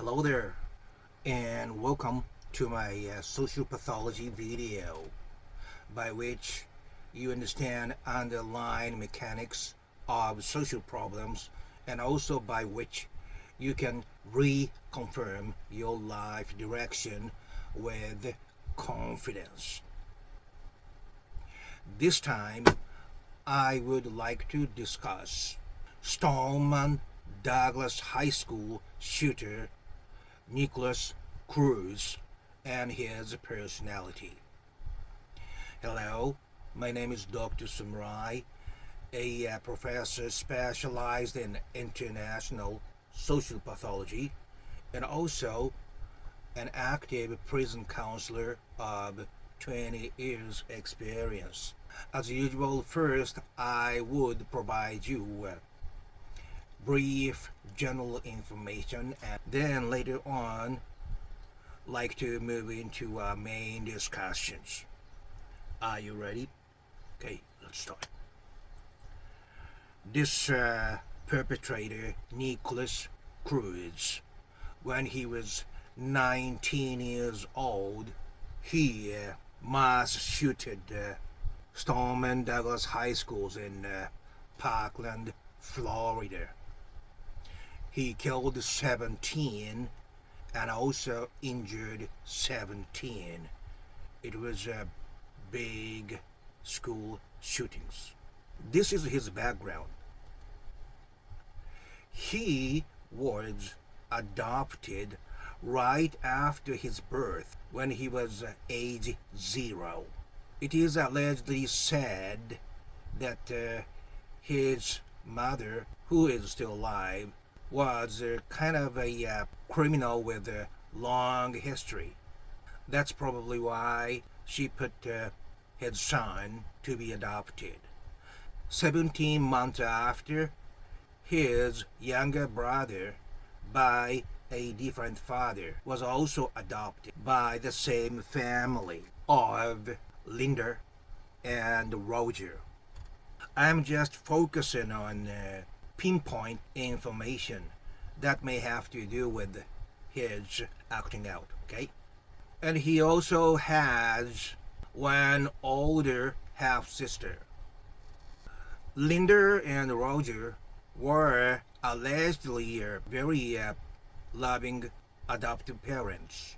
Hello there, and welcome to my social pathology video, by which you understand underlying mechanics of social problems, and also by which you can reconfirm your life direction with confidence. This time, I would like to discuss Stoneman Douglas High School shooter Nikolas Cruz and his personality. Hello, my name is Dr. Samurai, a professor specialized in international social pathology and also an active prison counselor of 20 years experience. As usual, first I would provide you brief general information, and then later on like to move into our main discussions. Are you ready? Okay, let's start. This perpetrator, Nikolas Cruz, when he was 19 years old, he mass shooted Stoneman Douglas High Schools in Parkland, Florida. He killed 17 and also injured 17. It was a big school shootings. This is his background. He was adopted right after his birth when he was age 0. It is allegedly said that his mother, who is still alive, was kind of a criminal with a long history. That's probably why she put his son to be adopted. 17 months after, his younger brother, by a different father, was also adopted by the same family of Linda and Roger. I'm just focusing on pinpoint information that may have to do with his acting out, okay? And he also has one older half-sister. Linda and Roger were allegedly very loving adoptive parents.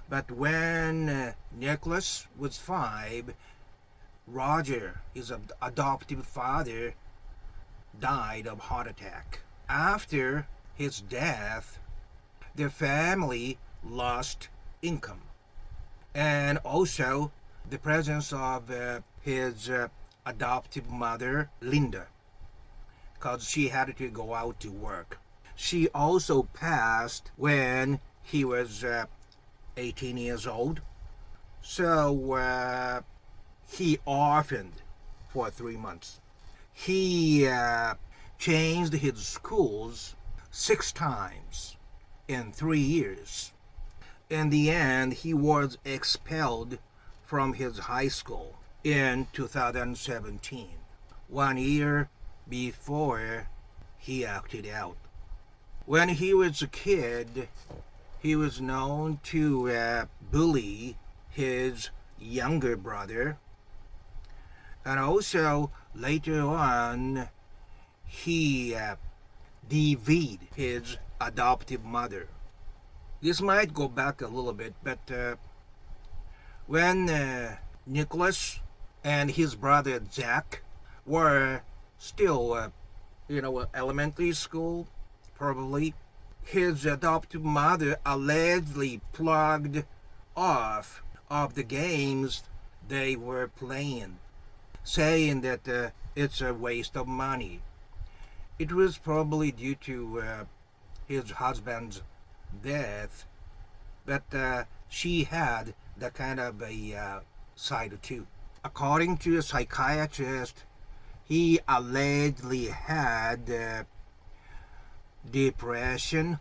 But when Nicholas was 5, Roger, his adoptive father, died of heart attack. After his death, the family lost income, and also the presence of his adoptive mother, Linda, because she had to go out to work. She also passed when he was 18 years old, so he orphaned for 3 months. He changed his schools 6 times in 3 years. In the end, he was expelled from his high school in 2017, 1 year before he acted out. When he was a kid, he was known to bully his younger brother, and also later on he DV'd his adoptive mother. This might go back a little bit, but when Nicholas and his brother Jack were still elementary school, probably, his adoptive mother allegedly plugged off of the games they were playing, saying that it's a waste of money. It was probably due to his husband's death, but she had that kind of a side too. According to a psychiatrist, he allegedly had depression,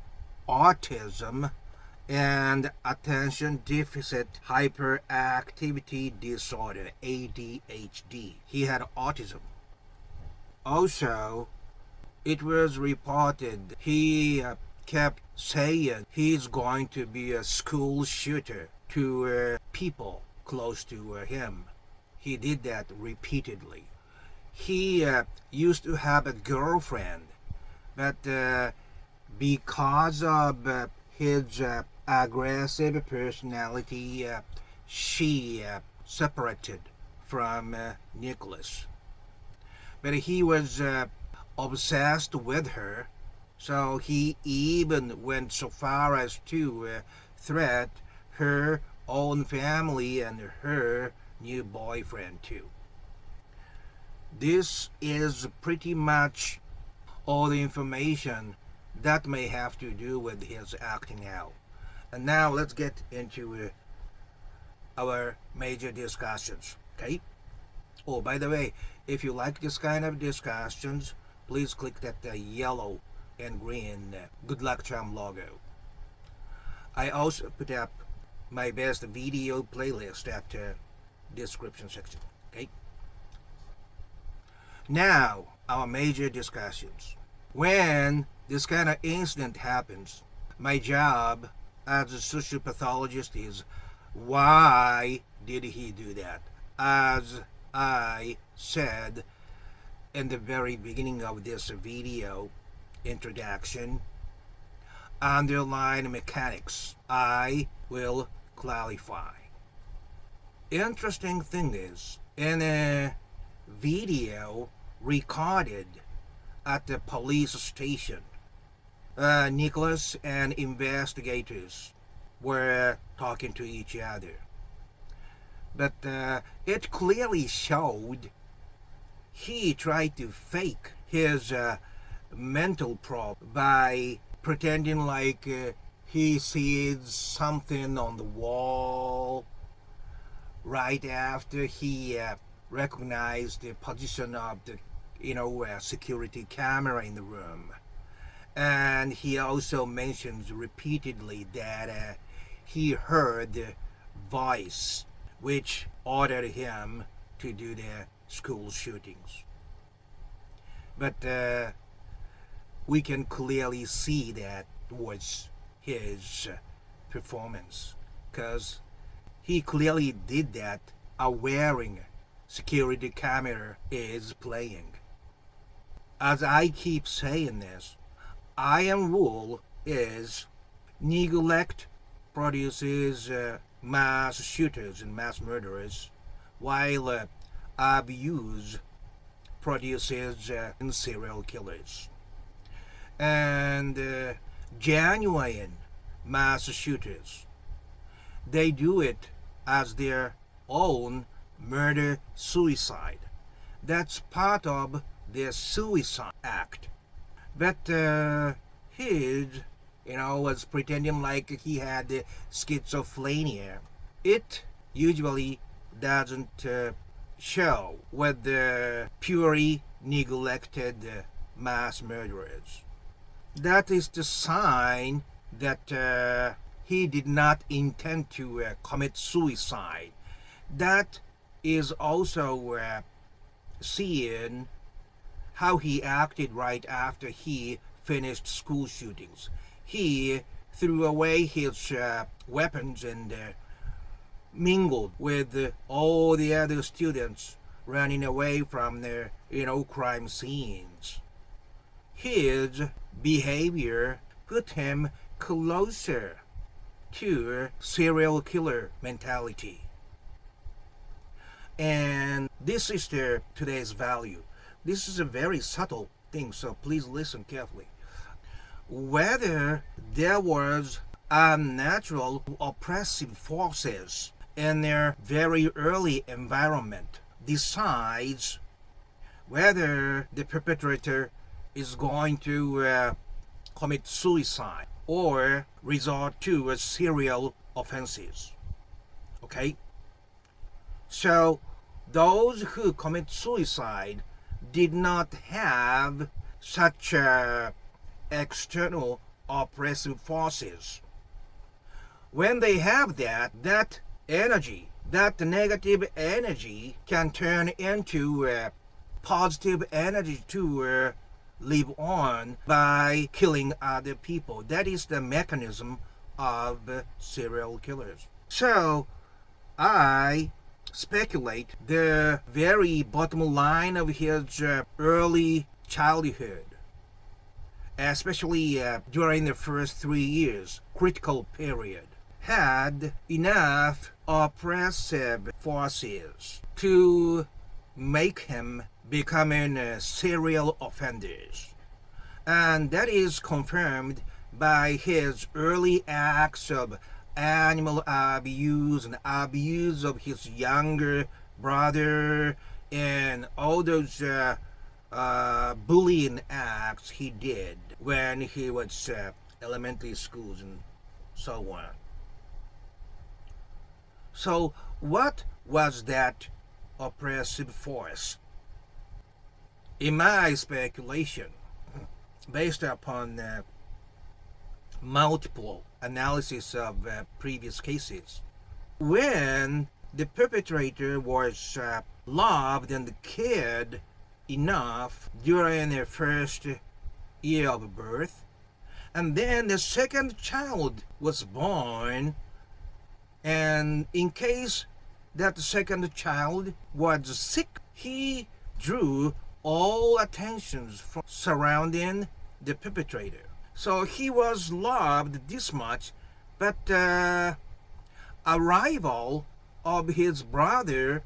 autism, and attention deficit hyperactivity disorder, ADHD. He had autism. Also, it was reported he kept saying he's going to be a school shooter to people close to him. He did that repeatedly. He used to have a girlfriend, but because of his aggressive personality, she separated from Nicholas. But he was obsessed with her, so he even went so far as to threat her own family and her new boyfriend too. This is pretty much all the information that may have to do with his acting out. And now let's get into our major discussions, okay? Oh, by the way, if you like this kind of discussions, please click that yellow and green Good Luck Charm logo. I also put up my best video playlist at the description section, okay? Now, our major discussions. When this kind of incident happens, my job as a social pathologist is, why did he do that? As I said in the very beginning of this video introduction, underlying mechanics I will clarify. Interesting thing is, in a video recorded at the police station, Nicholas and investigators were talking to each other. But it clearly showed he tried to fake his mental problem by pretending like he sees something on the wall right after he recognized the position of the security camera in the room. And he also mentions repeatedly that he heard the voice which ordered him to do the school shootings. But we can clearly see that was his performance, because he clearly did that wearing security camera is playing. As I keep saying this, iron rule is neglect produces mass shooters and mass murderers, while abuse produces serial killers. And genuine mass shooters, they do it as their own murder-suicide. That's part of their suicide act. But he was pretending like he had schizophrenia. It usually doesn't show with the purely neglected mass murderers. That is the sign that he did not intend to commit suicide. That is also seeing how he acted right after he finished school shootings. He threw away his weapons and mingled with all the other students running away from their crime scenes. His behavior put him closer to serial killer mentality. And this is today's value. This is a very subtle thing, so please listen carefully. Whether there was unnatural oppressive forces in their very early environment decides whether the perpetrator is going to commit suicide or resort to serial offenses. Okay? So those who commit suicide did not have such external oppressive forces. When they have that energy, that negative energy can turn into positive energy to live on by killing other people. That is the mechanism of serial killers. So I speculate the very bottom line of his early childhood, especially during the first 3 years, critical period, had enough oppressive forces to make him becoming serial offenders. And that is confirmed by his early acts of animal abuse and abuse of his younger brother and all those bullying acts he did when he was elementary schools and so on. So what was that oppressive force? In my speculation, based upon multiple analysis of previous cases, when the perpetrator was loved and cared enough during their first year of birth, and then the second child was born, and in case that the second child was sick, he drew all attentions from surrounding the perpetrator. So he was loved this much, but arrival of his brother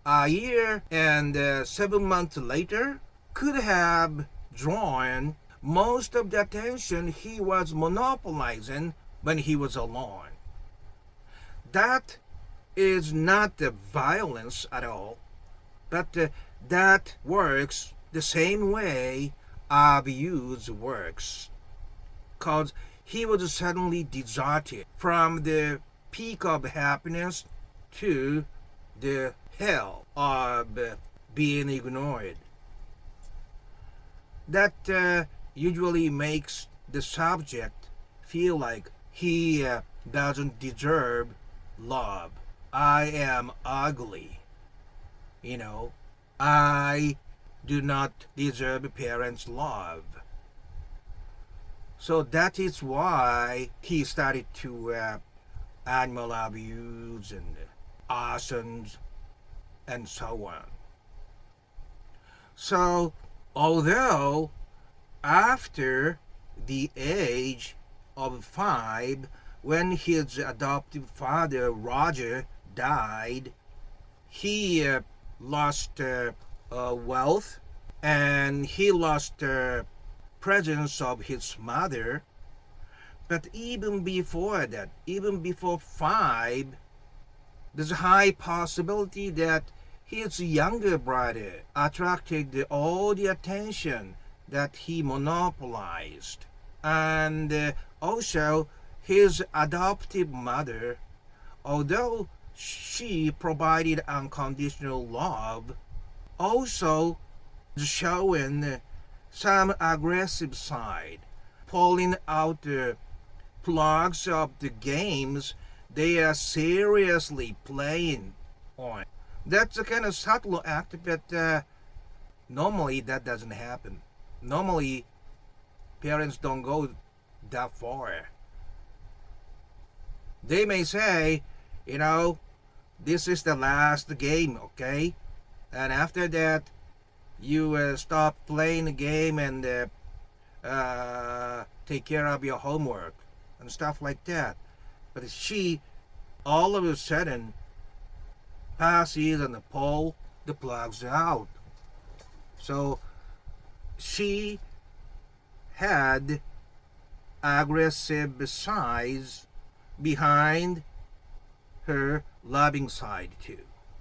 a year and 7 months later could have drawn most of the attention he was monopolizing when he was alone. That is not the violence at all, but that works the same way abuse works, because he was suddenly deserted from the peak of happiness to the hell of being ignored. That usually makes the subject feel like he doesn't deserve love. I am ugly. I do not deserve parents' love. So that is why he started to animal abuse and arsons and so on. So although after the age of 5, when his adoptive father Roger died, he lost wealth, and he lost presence of his mother. But even before that, even before 5, there's a high possibility that his younger brother attracted all the attention that he monopolized. And also his adoptive mother, although she provided unconditional love, also showing some aggressive side, pulling out the plugs of the games they are seriously playing on. That's a kind of subtle act, but normally that doesn't happen. Normally, parents don't go that far. They may say, this is the last game, okay? And after that, you stop playing the game and take care of your homework and stuff like that. But she, all of a sudden, passes and pull the plugs out. So she had aggressive sides behind her loving side too.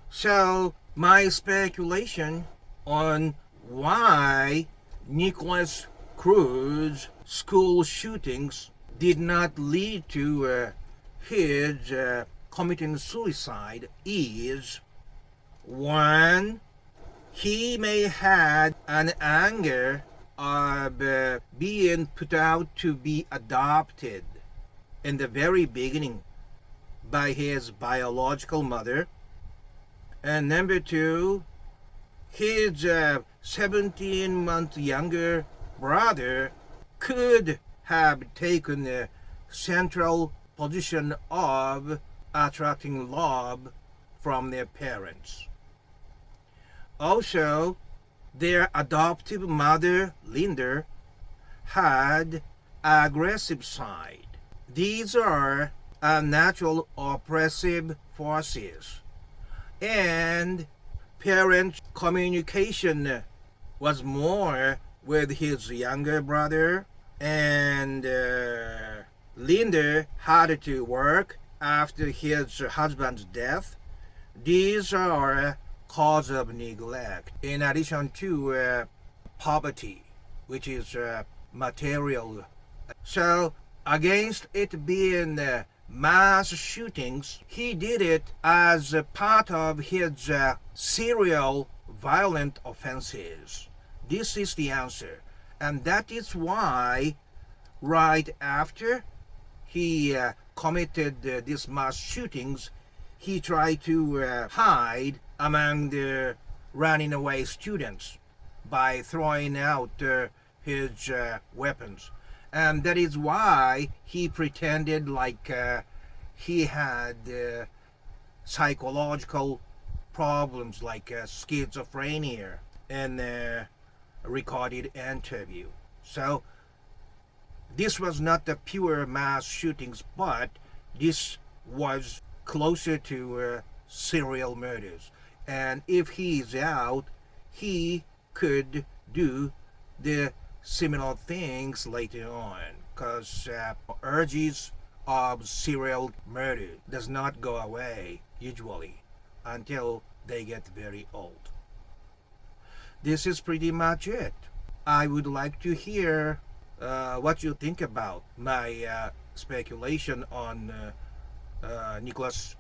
So my speculation on why Nikolas Cruz school shootings did not lead to his committing suicide is, 1, he may had an anger of being put out to be adopted in the very beginning by his biological mother. And number 2, his 17-month younger brother could have taken a central position of attracting love from their parents. Also, their adoptive mother, Linda, had aggressive side. These are unnatural oppressive forces, and parent communication was more with his younger brother, and Linda had to work after his husband's death. These are cause of neglect, in addition to poverty, which is material. So against it being mass shootings, he did it as a part of his serial violent offenses. This is the answer. And that is why right after he committed these mass shootings, he tried to hide among the running away students by throwing out his weapons. And that is why he pretended like he had psychological problems like schizophrenia in a recorded interview. So this was not the pure mass shootings, but this was closer to serial murders. And if he is out, he could do the similar things later on, because urges of serial murder does not go away usually until they get very old. This is pretty much it. I would like to hear what you think about my speculation on Nikolas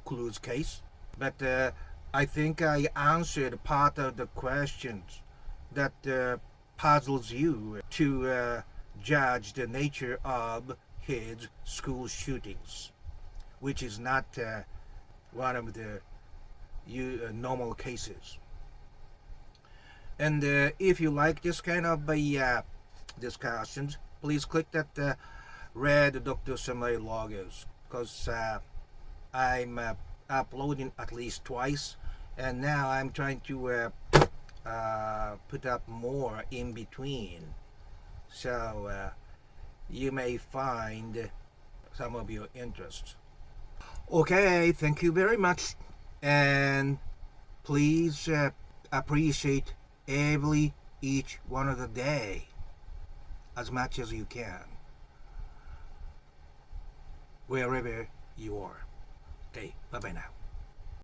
Cruz case, but I think I answered part of the questions that puzzles you to judge the nature of his school shootings, which is not one of the normal cases. And if you like this kind of discussions, please click that red Dr. Summary logos, because I'm uploading at least twice, and now I'm trying to put up more in between, so you may find some of your interests. Okay, thank you very much, and please appreciate each one of the day as much as you can, wherever you are. Okay, bye bye now.